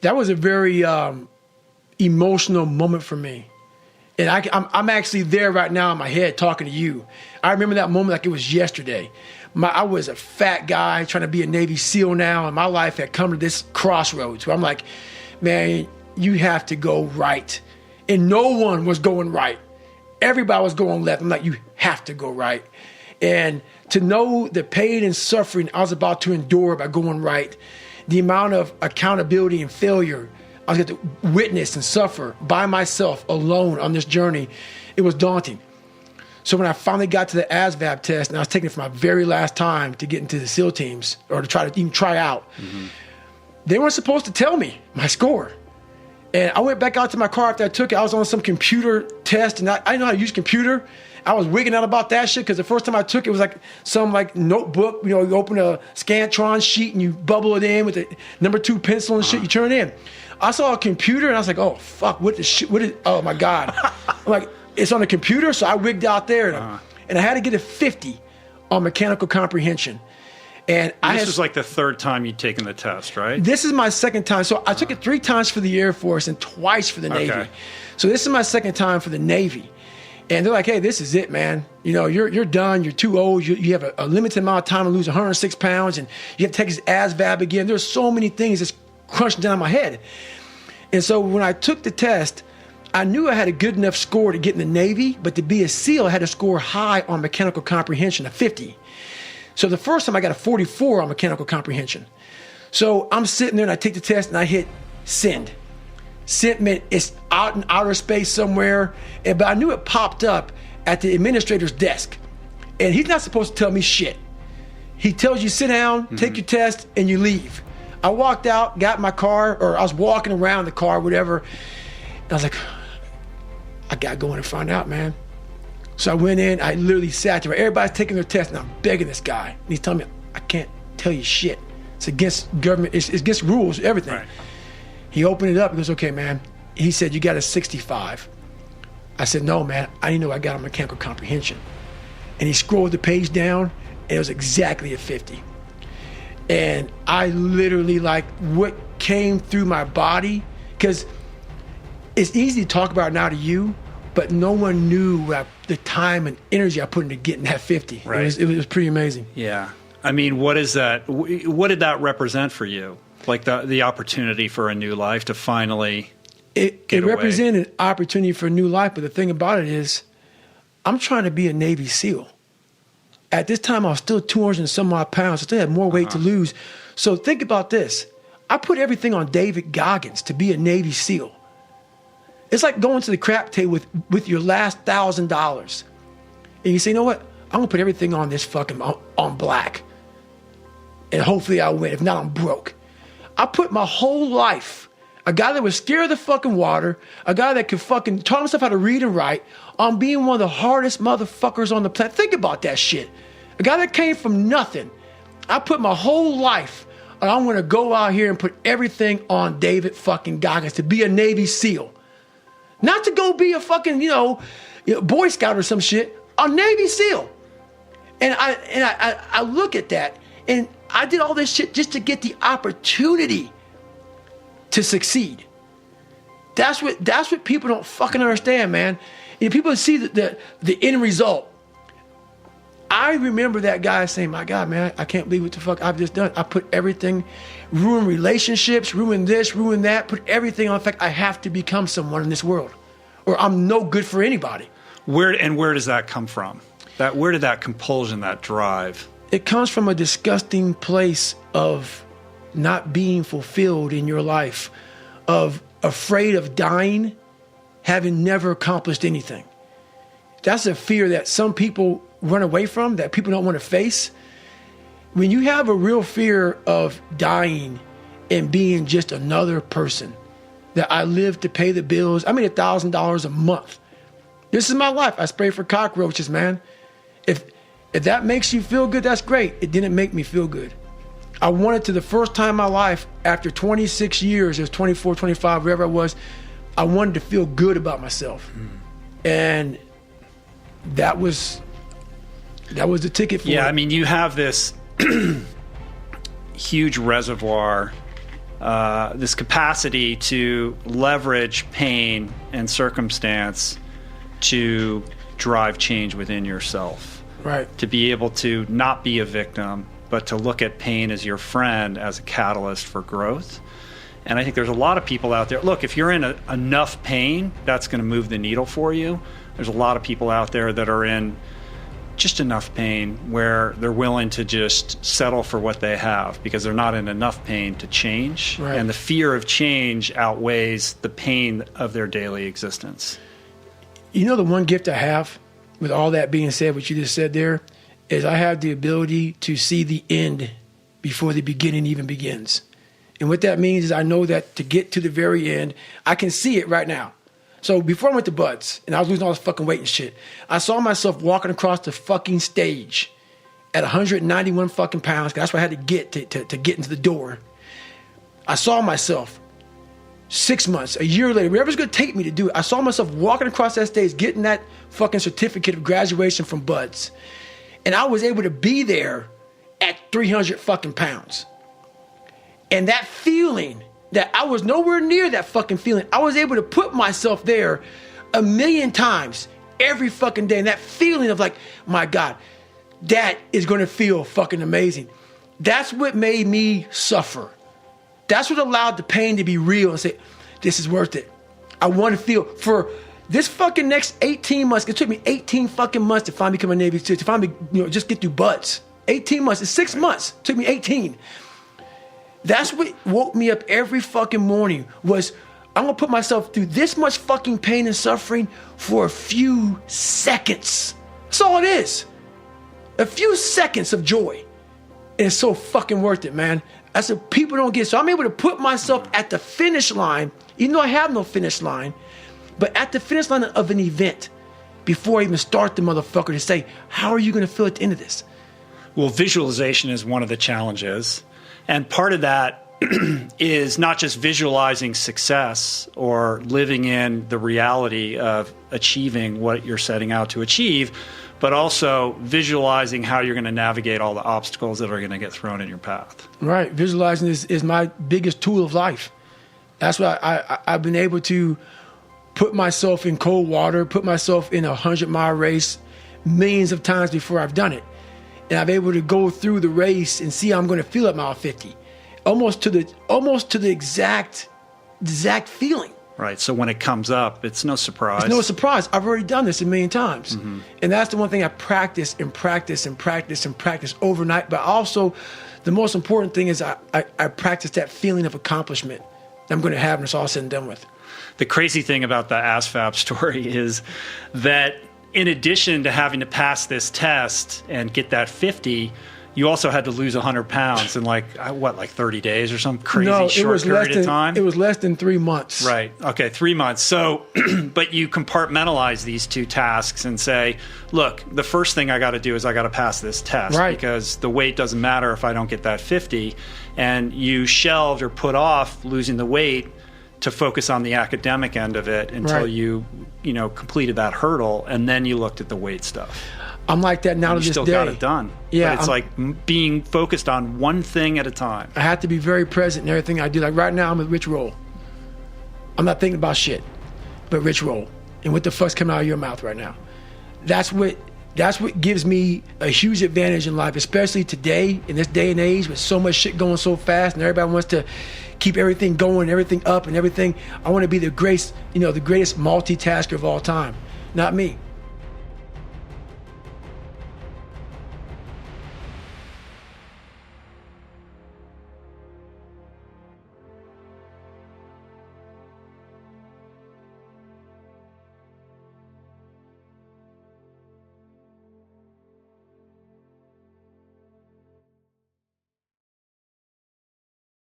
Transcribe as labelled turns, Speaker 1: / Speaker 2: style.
Speaker 1: that was a very emotional moment for me. And I'm actually there right now in my head talking to you. I remember that moment like it was yesterday. I was a fat guy trying to be a Navy SEAL now, and my life had come to this crossroads where I'm like, man, you have to go right. And no one was going right. Everybody was going left. I'm like, you have to go right. And to know the pain and suffering I was about to endure by going right, the amount of accountability and failure I was going to witness and suffer by myself alone on this journey, it was daunting. So when I finally got to the ASVAB test, and I was taking it for my very last time to get into the SEAL teams or to even try out, they weren't supposed to tell me my score. And I went back out to my car after I took it. I was on some computer test, and I didn't know how to use computer. I was wigging out about that shit because the first time I took it was like some like notebook. You know, you open a Scantron sheet and you bubble it in with a number 2 pencil and shit. You turn it in. I saw a computer and I was like, oh fuck, what the shit? What is? Oh my god! I'm like, it's on the computer, so I wigged out there and I had to get a 50 on mechanical comprehension. And
Speaker 2: this was like the third time you'd taken the test, right?
Speaker 1: This is my second time. So I took it 3 times for the Air Force and twice for the Navy. So this is my second time for the Navy. And they're like, hey, this is it, man. You know, you're done. You're too old. You have a limited amount of time to lose 106 pounds, and you have to take his ASVAB again. There's so many things that's crunching down my head. And so when I took the test, I knew I had a good enough score to get in the Navy, but to be a SEAL, I had to score high on mechanical comprehension, a 50. So the first time I got a 44 on mechanical comprehension. So I'm sitting there and I take the test and I hit send. Send meant it's out in outer space somewhere, but I knew it popped up at the administrator's desk. And he's not supposed to tell me shit. He tells you sit down, take your test, and you leave. I walked out, got in my car, or I was walking around the car, whatever. And I was like, I gotta go in and find out, man. So I went in, I literally sat there. Everybody's taking their test, and I'm begging this guy. And he's telling me, I can't tell you shit. It's against government, it's against rules, everything. Right. He opened it up, he goes, okay, man. He said, you got a 65. I said, no, man, I didn't know I got a mechanical comprehension. And he scrolled the page down, and it was exactly a 50. And I literally, like, what came through my body, because it's easy to talk about now to you, but no one knew the time and energy I put into getting that 50. Right. It was pretty amazing.
Speaker 2: Yeah. I mean, what is that? What did that represent for you? Like the opportunity for a new life to finally get away? It
Speaker 1: represented an opportunity for a new life, but the thing about it is, I'm trying to be a Navy SEAL. At this time, I was still 200 and some odd pounds. I still had more weight to lose. So think about this. I put everything on David Goggins to be a Navy SEAL. It's like going to the crap table with your last $1,000. And you say, you know what? I'm going to put everything on this fucking, on black. And hopefully I'll win. If not, I'm broke. I put my whole life, a guy that was scared of the fucking water, a guy that could fucking taught himself how to read and write, on being one of the hardest motherfuckers on the planet. Think about that shit. A guy that came from nothing. I put my whole life, and I'm going to go out here and put everything on David fucking Goggins to be a Navy SEAL. Not to go be a fucking, Boy Scout or some shit. A Navy SEAL. And I look at that, and I did all this shit just to get the opportunity to succeed. That's what people don't fucking understand, man. People see the end result. I remember that guy saying, my God, man, I can't believe what the fuck I've just done. I put everything, ruin relationships, ruin this, ruin that, put everything on the fact I have to become someone in this world, or I'm no good for anybody.
Speaker 2: Where does that come from? Where did that compulsion, that drive?
Speaker 1: It comes from a disgusting place of not being fulfilled in your life, of afraid of dying, having never accomplished anything. That's a fear that some people run away from, that people don't want to face. When you have a real fear of dying and being just another person, that I live to pay the bills, I made $1,000 a month. This is my life. I spray for cockroaches, man. If that makes you feel good, that's great. It didn't make me feel good. I wanted to, the first time in my life, after 26 years, it was 24, 25, wherever I was, I wanted to feel good about myself. And that was the ticket for it.
Speaker 2: Yeah, I mean, you have this huge reservoir this capacity to leverage pain and circumstance to drive change within yourself.
Speaker 1: Right.
Speaker 2: To be able to not be a victim, but to look at pain as your friend, as a catalyst for growth. And I think there's a lot of people out there. Look, if you're in enough pain, that's going to move the needle for you. There's a lot of people out there that are in just enough pain where they're willing to just settle for what they have because they're not in enough pain to change.
Speaker 1: Right.
Speaker 2: And the fear of change outweighs the pain of their daily existence.
Speaker 1: You know, the one gift I have, with all that being said, what you just said there, is I have the ability to see the end before the beginning even begins. And what that means is I know that to get to the very end, I can see it right now. So before I went to Buds and I was losing all this fucking weight and shit, I saw myself walking across the fucking stage at 191 fucking pounds. That's what I had to get to get into the door. I saw myself 6 months, a year later, whatever's going to take me to do it. I saw myself walking across that stage, getting that fucking certificate of graduation from Buds. And I was able to be there at 300 fucking pounds. And that feeling that I was nowhere near that fucking feeling, I was able to put myself there 1,000,000 times every fucking day. And that feeling of like, my God, that is going to feel fucking amazing. That's what made me suffer. That's what allowed the pain to be real and say, this is worth it. I want to feel for this fucking next 18 months. It took me 18 fucking months to finally become a Navy SEAL, to finally, just get through Buds. 18 months. It's 6 months. It took me 18. That's what woke me up every fucking morning was I'm going to put myself through this much fucking pain and suffering for a few seconds. That's all it is. A few seconds of joy. And it's so fucking worth it, man. That's what people don't get. So I'm able to put myself at the finish line, even though I have no finish line, but at the finish line of an event before I even start the motherfucker to say, how are you going to feel at the end of this?
Speaker 2: Well, visualization is one of the challenges. And part of that is not just visualizing success or living in the reality of achieving what you're setting out to achieve, but also visualizing how you're going to navigate all the obstacles that are going to get thrown in your path.
Speaker 1: Right. Visualizing is my biggest tool of life. That's why I've been able to put myself in cold water, put myself in a 100-mile race millions of times before I've done it. And I'm able to go through the race and see how I'm going to feel at mile 50, almost to the exact feeling.
Speaker 2: Right. So when it comes up, it's no surprise.
Speaker 1: It's no surprise. I've already done this a million times. Mm-hmm. And that's the one thing I practice and practice and practice and practice overnight. But also, the most important thing is I practice that feeling of accomplishment that I'm going to have when it's all said and done with.
Speaker 2: The crazy thing about the ASVAB story is that in addition to having to pass this test and get that 50, you also had to lose 100 pounds in like 30 days or some crazy short period of time?
Speaker 1: It was less than 3 months.
Speaker 2: Right. Okay, 3 months. So, but you compartmentalize these two tasks and say, look, the first thing I got to do is I got to pass this test.
Speaker 1: Right.
Speaker 2: Because the weight doesn't matter if I don't get that 50. And you shelved or put off losing the weight to focus on the academic end of it until you completed that hurdle, and then you looked at the weight stuff.
Speaker 1: I'm like that now to this day.
Speaker 2: You still got it done.
Speaker 1: Yeah,
Speaker 2: but it's like being focused on one thing at a time.
Speaker 1: I have to be very present in everything I do. Like right now, I'm with Rich Roll. I'm not thinking about shit, but Rich Roll. And what the fuck's coming out of your mouth right now? That's what gives me a huge advantage in life, especially today, in this day and age, with so much shit going so fast, and everybody wants to keep everything going, everything up, and everything. I want to be the greatest multitasker of all time. Not me.